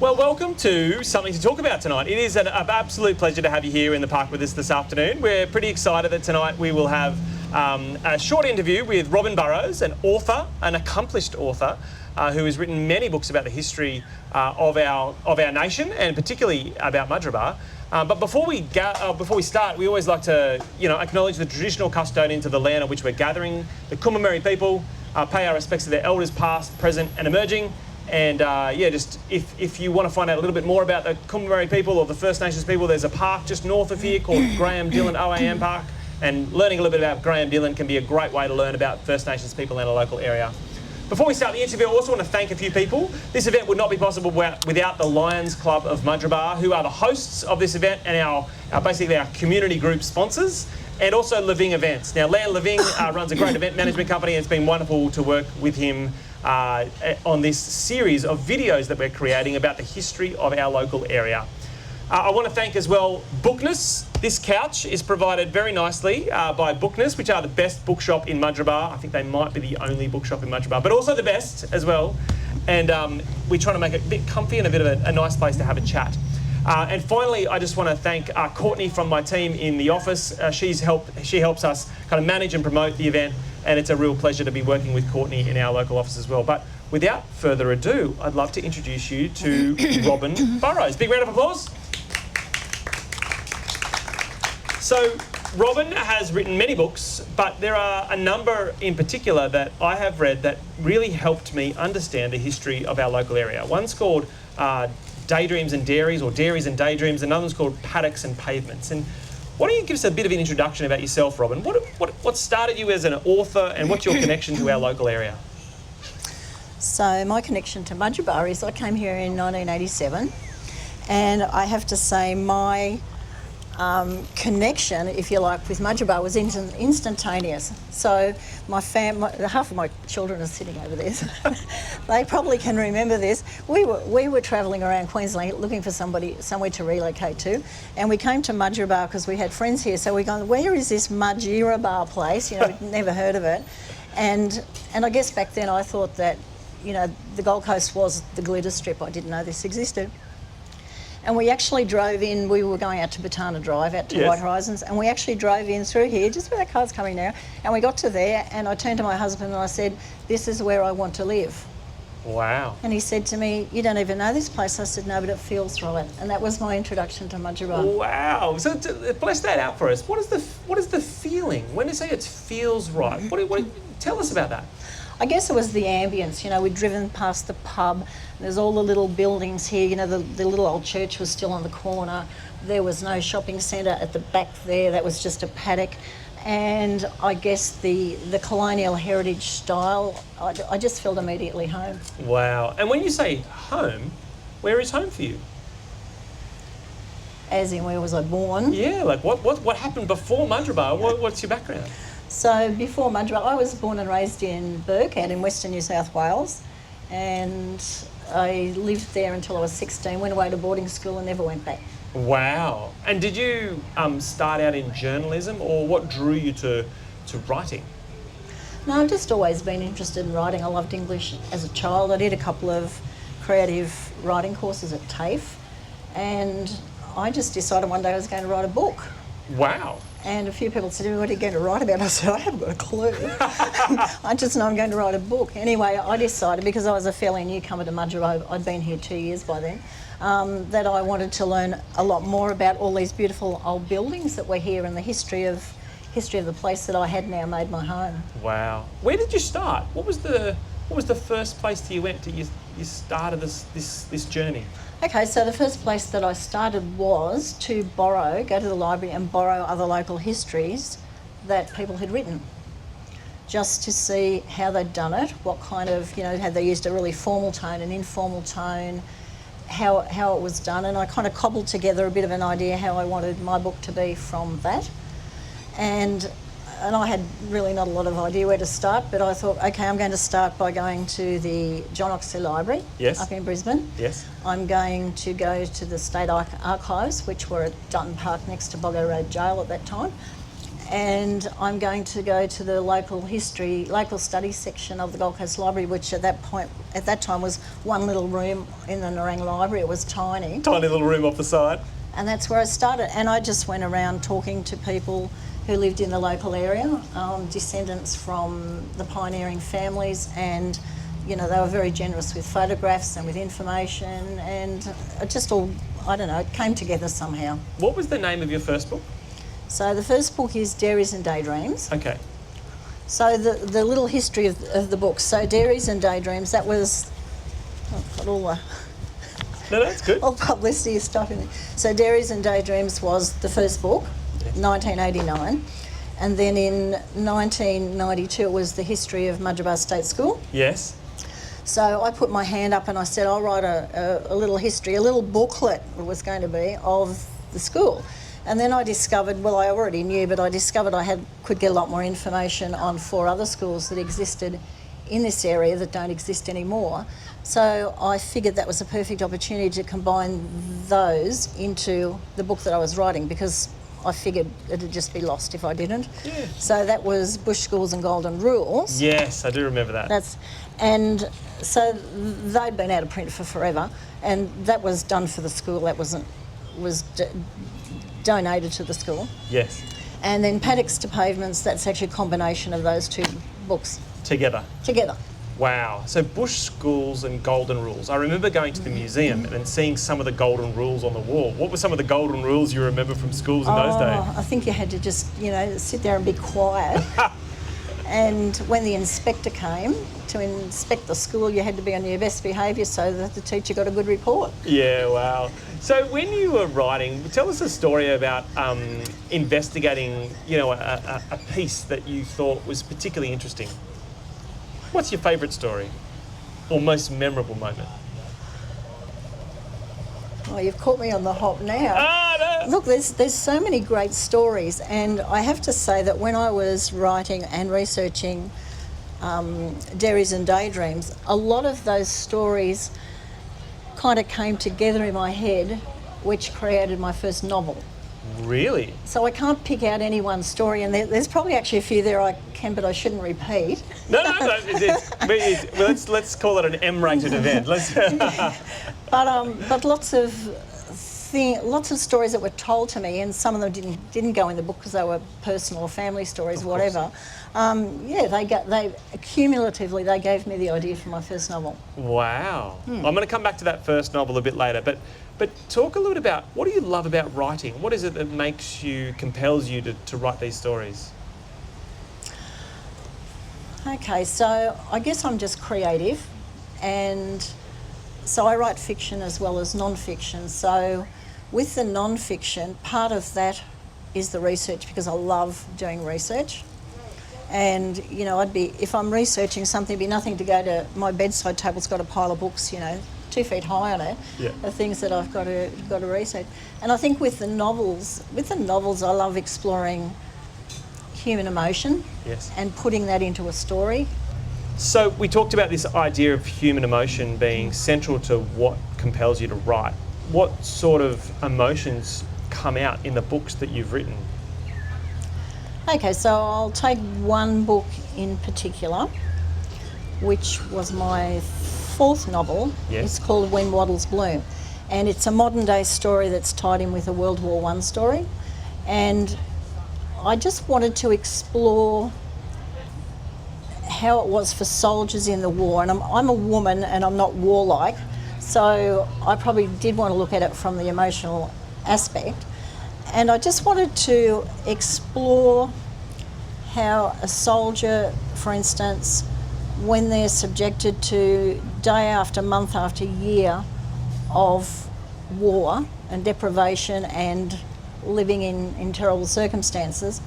Well, welcome to Something to Talk About tonight. It is an absolute pleasure to have you here in the park with us this afternoon. We're pretty excited that tonight we will have a short interview with Robyn Burrows, an author, an accomplished author, who has written many books about the history of our nation, and particularly about Mudgeeraba. But before we start, we always like to, acknowledge the traditional custodians of the land on which we're gathering, the Kumameri people, pay our respects to their elders past, present and emerging. And just if you want to find out a little bit more about the Kumameri people or the First Nations people, there's a park just north of here called Graham Dillon OAM Park. And learning a little bit about Graham Dillon can be a great way to learn about First Nations people in a local area. Before we start the interview, I also want to thank a few people. This event would not be possible without the Lions Club of Mudgeeraba, who are the hosts of this event and basically our community group sponsors, and also Living Events. Now, Lan Living runs a great event management company, and it's been wonderful to work with him on this series of videos that we're creating about the history of our local area. I want to thank as well Bookness. This couch is provided very nicely by Bookness, which are the best bookshop in Mudgeeraba. I think they might be the only bookshop in Mudgeeraba, but also the best as well. And we're trying to make it a bit comfy and a bit of a nice place to have a chat. And finally, I just want to thank Courtney from my team in the office. She helps us kind of manage and promote the event, and it's a real pleasure to be working with Courtney in our local office as well. But without further ado, I'd love to introduce you to Robyn Burrows. Big round of applause. So, Robyn has written many books, but there are a number in particular that I have read that really helped me understand the history of our local area. One's called Daydreams and Dairies, or Dairies and Daydreams. Another one's called Paddocks and Pavements. And why don't you give us a bit of an introduction about yourself, Robyn? What started you as an author, and what's your connection to our local area? So my connection to Mudgeeraba is I came here in 1987, and I have to say my connection, if you like, with Mudgeeraba was instantaneous. So my half of my children are sitting over there. So they probably can remember this. We were travelling around Queensland looking for somewhere to relocate to, and we came to Mudgeeraba because we had friends here. So we gone, where is this Mudgeeraba place? We'd never heard of it, and I guess back then I thought that the Gold Coast was the glitter strip. I didn't know this existed. And we actually drove in, we were going out to Botana Drive, out to White Horizons, and we actually drove in through here, just where the car's coming now, and we got to there, and I turned to my husband and I said, this is where I want to live. Wow. And he said to me, you don't even know this place. I said, no, but it feels right. And that was my introduction to Mudgeeraba. Wow. So bless that out for us. What is the feeling? When you say it feels right, tell us about that. I guess it was the ambience. We'd driven past the pub. There's all the little buildings here. The little old church was still on the corner. There was no shopping centre at the back there. That was just a paddock. And I guess the colonial heritage style, I just felt immediately home. Wow. And when you say home, where is home for you? As in, where was I born? Yeah, like what happened before Mudgeeraba? What's your background? So before Mudgeeraba, I was born and raised in Burke, out in Western New South Wales, and I lived there until I was 16, went away to boarding school and never went back. Wow. And did you start out in journalism, or what drew you to writing? No, I've just always been interested in writing. I loved English as a child. I did a couple of creative writing courses at TAFE, and I just decided one day I was going to write a book. Wow. And a few people said to me, what are you going to write about? I said, I haven't got a clue. I just know I'm going to write a book. Anyway, I decided, because I was a fairly newcomer to Mudgeeraba, I'd been here 2 years by then, that I wanted to learn a lot more about all these beautiful old buildings that were here and the history of the place that I had now made my home. Wow. Where did you start? What was the first place that you went to? You started this journey? Okay, so the first place that I started was to go to the library and borrow other local histories that people had written, just to see how they'd done it, what kind of, had they used a really formal tone, an informal tone, how it was done, and I kind of cobbled together a bit of an idea how I wanted my book to be from that. And I had really not a lot of idea where to start, but I thought, okay, I'm going to start by going to the John Oxley Library up in Brisbane. Yes. I'm going to go to the State Archives, which were at Dutton Park next to Boggo Road Jail at that time. and I'm going to go to the local studies section of the Gold Coast Library, which at that time was one little room in the Nerang Library. It was tiny. Tiny little room off the side. And that's where I started. And I just went around talking to people who lived in the local area, descendants from the pioneering families, and they were very generous with photographs and with information, and it just all, it came together somehow. What was the name of your first book? So the first book is Dairies and Daydreams. Okay. So the little history of the book. So Dairies and Daydreams, that was, I've got all the... No, that's good. All publicity stuff in there. So Dairies and Daydreams was the first book, 1989. And then in 1992 it was the history of Mudgeeraba State School. Yes. So I put my hand up and I said, I'll write a little history, a little booklet it was going to be of the school. And then I discovered, well, I already knew, but I discovered I could get a lot more information on 4 other schools that existed in this area that don't exist anymore. So I figured that was a perfect opportunity to combine those into the book that I was writing, because I figured it'd just be lost if I didn't. Yeah. So that was Bush Schools and Golden Rules. Yes, I do remember that. And so they'd been out of print for forever, and that was done for the school. That was donated to the school. Yes. And then Paddocks to Pavements, that's actually a combination of those 2 books. Together. Wow. So Bush Schools and Golden Rules. I remember going to the museum and seeing some of the golden rules on the wall. What were some of the golden rules you remember from schools in those days? I think you had to just, sit there and be quiet. And when the inspector came to inspect the school, you had to be on your best behaviour so that the teacher got a good report. Yeah, wow. So when you were writing, tell us a story about investigating, a piece that you thought was particularly interesting. What's your favourite story or most memorable moment? Oh, you've caught me on the hop now. No. Look, there's so many great stories, and I have to say that when I was writing and researching Dairies and Daydreams, a lot of those stories kind of came together in my head, which created my first novel. Really? So I can't pick out any one story, and there's probably actually a few there I can, but I shouldn't repeat. No. Let's call it an M-rated event. But lots of stories that were told to me, and some of them didn't go in the book because they were personal or family stories, whatever. They cumulatively they gave me the idea for my first novel. Wow. I'm going to come back to that first novel a bit later, but talk a little bit about, what do you love about writing? What is it that compels you to write these stories? Okay, so I guess I'm just creative, and so I write fiction as well as non-fiction. So with the non-fiction, part of that is the research, because I love doing research. And, if I'm researching something, it'd be nothing to go to my bedside table's got a pile of books, 2 feet high on it, of things that I've got to research. And I think with the novels, I love exploring human emotion, and putting that into a story. So we talked about this idea of human emotion being central to what compels you to write. What sort of emotions come out in the books that you've written? Okay, so I'll take one book in particular, which was my 4th novel. Yes. It's called When Wattles Bloom, and it's a modern day story that's tied in with a World War I story. And I just wanted to explore how it was for soldiers in the war. And I'm a woman and I'm not warlike, so I probably did want to look at it from the emotional aspect. And I just wanted to explore how a soldier, for instance, when they're subjected to day after month after year of war and deprivation and living in terrible circumstances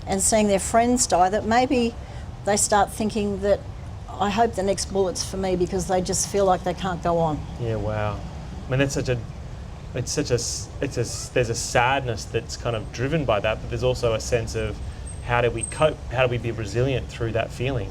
and seeing their friends die, that maybe they start thinking that I hope the next bullet's for me, because they just feel like they can't go on. Yeah, wow. I mean, there's a sadness that's kind of driven by that, but there's also a sense of how do we cope, how do we be resilient through that feeling?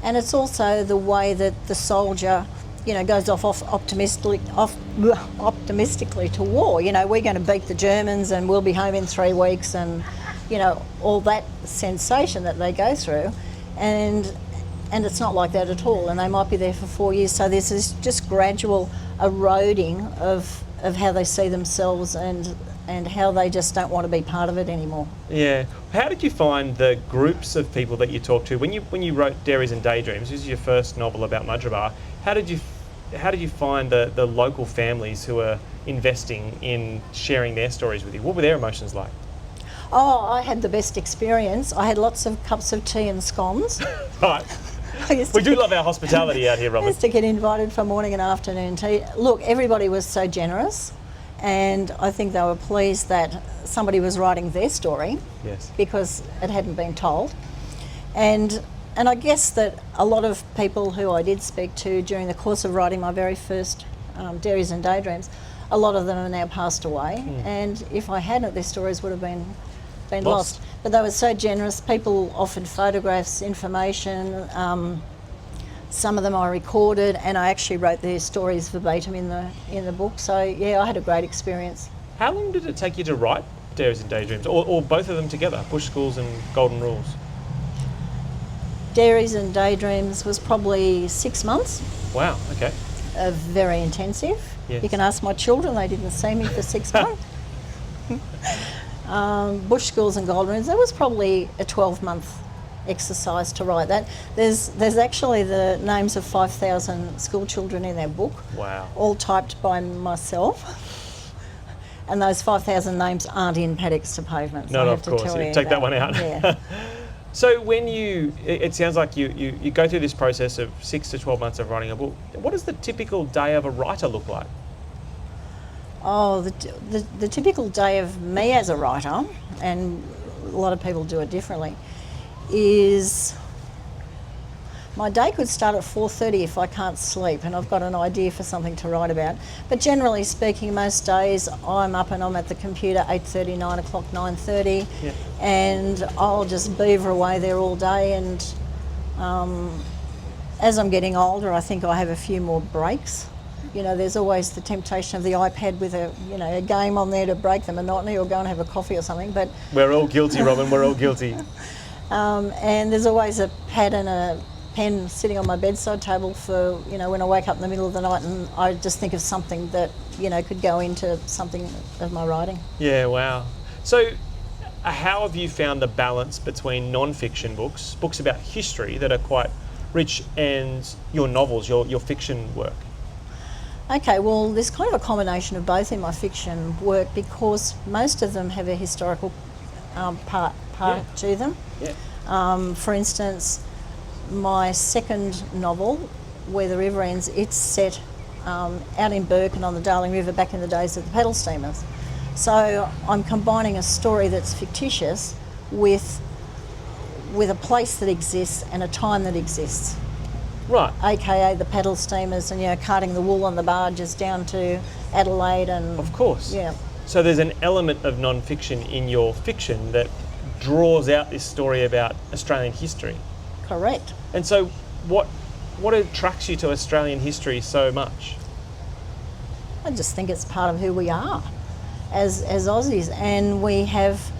And it's also the way that the soldier, goes off optimistically to war. We're going to beat the Germans and we'll be home in 3 weeks, and you know, all that sensation that they go through, and it's not like that at all. And they might be there for 4 years. So there's this just gradual eroding of how they see themselves and how they just don't want to be part of it anymore. Yeah. How did you find the groups of people that you talked to when you wrote Dairies and Daydreams? This is your first novel about Mudgeeraba. How did you find the local families who are investing in sharing their stories with you? What were their emotions like? Oh, I had the best experience. I had lots of cups of tea and scones. Right. We do love our hospitality out here, I Robyn. used to get invited for morning and afternoon tea. Look, everybody was so generous, and I think they were pleased that somebody was writing their story. Yes. Because it hadn't been told. And I guess that a lot of people who I did speak to during the course of writing my very first Dairies and Daydreams, a lot of them are now passed away. And if I hadn't, their stories would have been lost. But they were so generous. People offered photographs, information. Some of them I recorded, and I actually wrote their stories verbatim in the book. So yeah, I had a great experience. How long did it take you to write Dairies and Daydreams, or both of them together, Bush Schools and Golden Rules? Dairies and Daydreams was probably 6 months. Wow. Okay. Very intensive. Yes. You can ask my children; they didn't see me for 6 months. Bush Schools and Golden Rules, that was probably a 12-month exercise to write that. There's actually the names of 5,000 school children in that book. Wow. All typed by myself. And those 5,000 names aren't in Paddocks to Pavement. No, of course. You take that one out. Yeah. So when it sounds like you go through this process of 6 to 12 months of writing a book. What does the typical day of a writer look like? Oh, the typical day of me as a writer, and a lot of people do it differently, is my day could start at 4:30 if I can't sleep and I've got an idea for something to write about. But generally speaking, most days I'm up and I'm at the computer 8:30, 9 o'clock, 9:30, Yep. and I'll just beaver away there all day. And as I'm getting older, I think I have a few more breaks. You know, there's always the temptation of the iPad with a game on there to break the monotony, or go and have a coffee or something. But We're all guilty, Robyn. We're all guilty. and there's always a pad and a pen sitting on my bedside table for, when I wake up in the middle of the night and I just think of something that, could go into something of my writing. Yeah, wow. So how have you found the balance between non-fiction books about history that are quite rich, and your novels, your fiction work? Okay, well, there's kind of a combination of both in my fiction work, because most of them have a historical part to them. Yeah. For instance, my second novel, Where the River Ends, it's set out in Burke and on the Darling River back in the days of the paddle steamers. So I'm combining a story that's fictitious with a place that exists and a time that exists. Right. AKA the paddle steamers and, carting the wool on the barges down to Adelaide and... Of course. Yeah. So there's an element of non-fiction in your fiction that draws out this story about Australian history. Correct. And so what attracts you to Australian history so much? I just think it's part of who we are as Aussies, and we have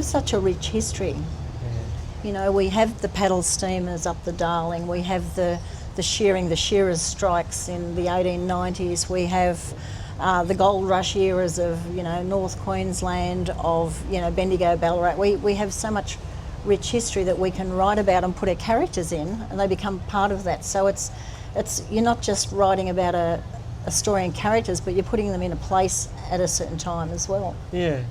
such a rich history. We have the paddle steamers up the Darling, we have the shearers strikes in the 1890s, we have the gold rush eras of, North Queensland, of, Bendigo, Ballarat. We have so much rich history that we can write about and put our characters in, and they become part of that. So it's you're not just writing about a story and characters, but you're putting them in a place at a certain time as well. Yeah.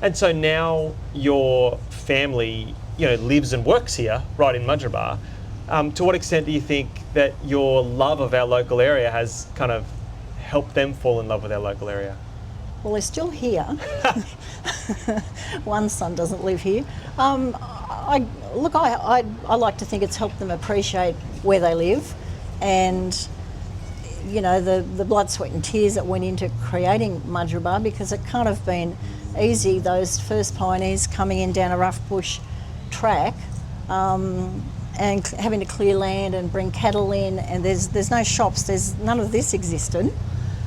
And so now your family, lives and works here, right in Mudgeeraba. To what extent do you think that your love of our local area has kind of helped them fall in love with our local area? Well, they're still here. One son doesn't live here. I like to think it's helped them appreciate where they live, and the blood, sweat and tears that went into creating Mudgeeraba, because it can't have been easy, those first pioneers coming in down a rough bush track and having to clear land and bring cattle in, and there's no shops, there's none of this existed.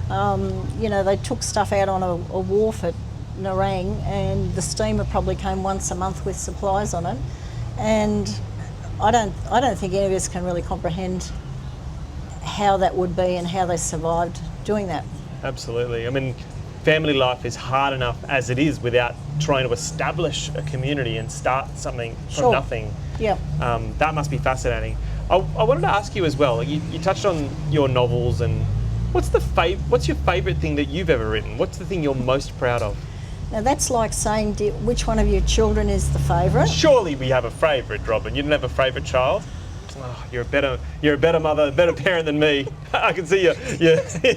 They took stuff out on a wharf at Nerang, and the steamer probably came once a month with supplies on it. And I don't think any of us can really comprehend how that would be and how they survived doing that. Absolutely. I mean, family life is hard enough as it is without trying to establish a community and start something from nothing. Yeah. That must be fascinating. I wanted to ask you as well. You touched on your novels, and what's your favourite thing that you've ever written? What's the thing you're most proud of? Now that's like saying, which one of your children is the favourite? Surely we have a favourite, Robyn. You didn't have a favourite child? Oh, you're a better mother, a better parent than me. I can see your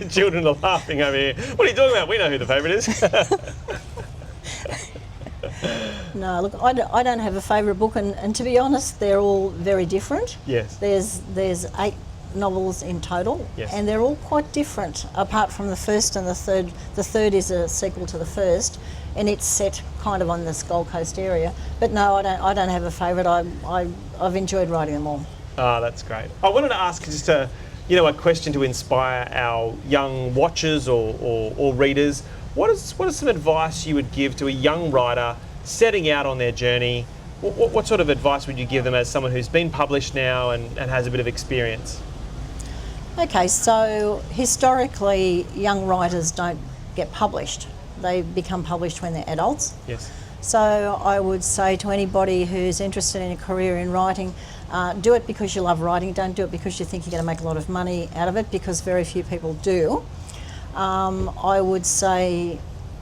children are laughing over here. What are you talking about? We know who the favourite is. No, look, I don't have a favourite book, and to be honest, they're all very different. Yes. There's 8 novels in total, yes, and they're all quite different, apart from the first and the third. The third is a sequel to the first, and it's set kind of on this Gold Coast area. But no, I don't have a favourite. I've enjoyed writing them all. Oh, that's great. I wanted to ask just a question to inspire our young watchers or readers. What is some advice you would give to a young writer setting out on their journey? What sort of advice would you give them as someone who's been published now and has a bit of experience? Okay, so historically, young writers don't get published. They become published when they're adults. Yes. So I would say to anybody who's interested in a career in writing, do it because you love writing. Don't do it because you think you're going to make a lot of money out of it, because very few people do. I would say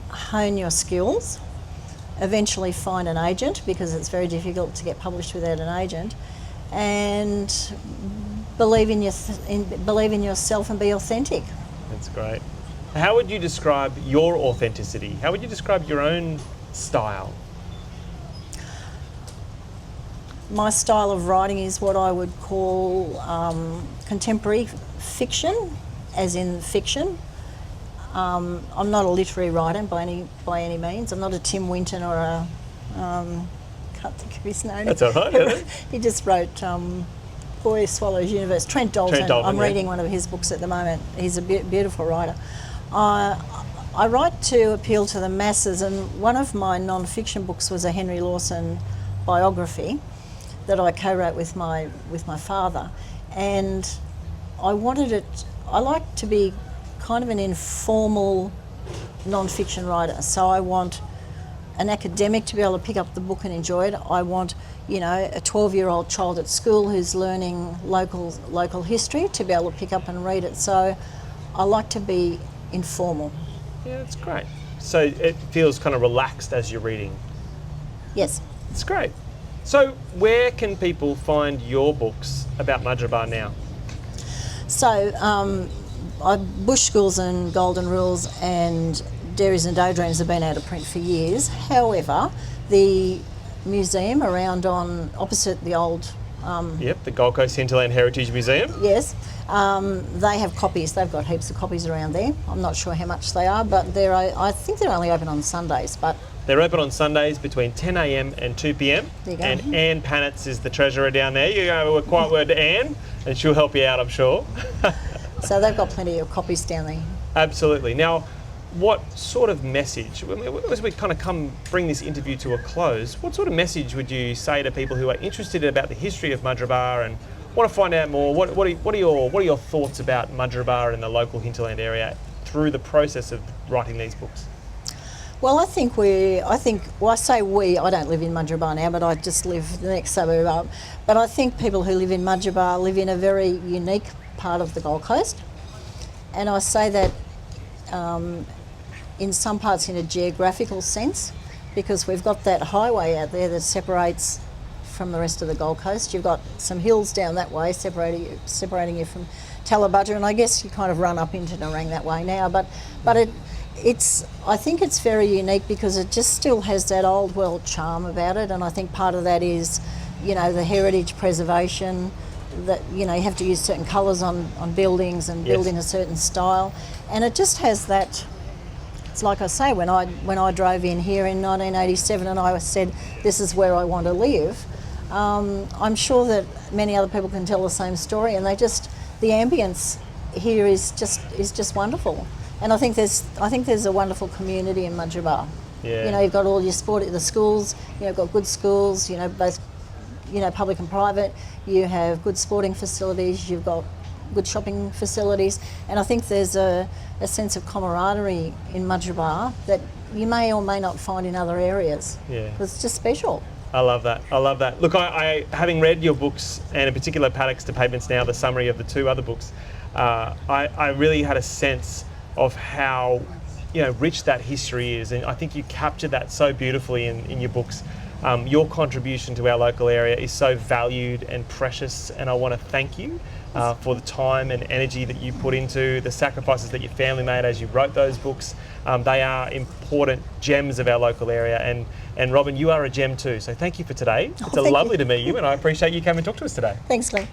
hone your skills. Eventually find an agent, because it's very difficult to get published without an agent. And believe in yourself and be authentic. That's great. How would you describe your authenticity? How would you describe your own style? My style of writing is what I would call contemporary fiction, as in fiction. I'm not a literary writer by any means. I'm not a Tim Winton or a can't think of his name. That's all right. He just wrote Boy Swallows Universe. Trent Dalton. I'm reading one of his books at the moment. He's a beautiful writer. I write to appeal to the masses, and one of my non-fiction books was a Henry Lawson biography that I co-wrote with my father, and I like to be kind of an informal non-fiction writer. So I want an academic to be able to pick up the book and enjoy it. I want, a 12-year-old child at school who's learning local history to be able to pick up and read it. So I like to be informal. Yeah, that's great. So it feels kind of relaxed as you're reading. Yes. It's great. So where can people find your books about Mudgeeraba now? So Bush Schools and Golden Rules and Dairies and Daydreams have been out of print for years. However, the museum around opposite the old... the Gold Coast Hinterland Heritage Museum. Yes. They have copies. They've got heaps of copies around there. I'm not sure how much they are, but I think they're only open on Sundays. But they're open on Sundays between 10 a.m. and 2 p.m. There you go. And Anne Panitz is the treasurer down there. You go a quiet word to Anne, and she'll help you out, I'm sure. So they've got plenty of copies down there. Absolutely. Now, what sort of message, as we kind of bring this interview to a close, what sort of message would you say to people who are interested about the history of Mudgeeraba and want to find out more? What are your thoughts about Mudgeeraba and the local hinterland area through the process of writing these books? Well, I say we, I don't live in Mudgeeraba now, but I just live the next suburb up. But I think people who live in Mudgeeraba live in a very unique part of the Gold Coast. And I say that in some parts in a geographical sense, because we've got that highway out there that separates from the rest of the Gold Coast. You've got some hills down that way separating you from Tallabudger, and I guess you kind of run up into Nerang that way now. But I think it's very unique because it just still has that old world charm about it, and I think part of that is, the heritage preservation, that you have to use certain colours on buildings and build in a certain style, and it just has that. It's like I say, when I drove in here in 1987 and I said this is where I want to live, I'm sure that many other people can tell the same story, and the ambience here is just wonderful, and I think there's a wonderful community in Mudgeeraba. Yeah. You know, you've got all your sport at the schools. You know, you've got good schools. You know, both, you know, public and private. You have good sporting facilities. You've got good shopping facilities, and I think there's a sense of camaraderie in Mudgeeraba that you may or may not find in other areas. Yeah. It's just special. I love that. I love that. Look, I having read your books, and in particular Paddocks to Pavements Now, the summary of the 2 other books, I really had a sense of how, you know, rich that history is, and I think you captured that so beautifully in your books. Your contribution to our local area is so valued and precious, and I want to thank you for the time and energy that you put into the sacrifices that your family made as you wrote those books. They are important gems of our local area, and Robyn, you are a gem too. So thank you for today. It's thank lovely you. to meet you, and I appreciate you coming and talk to us today. Thanks, Lee.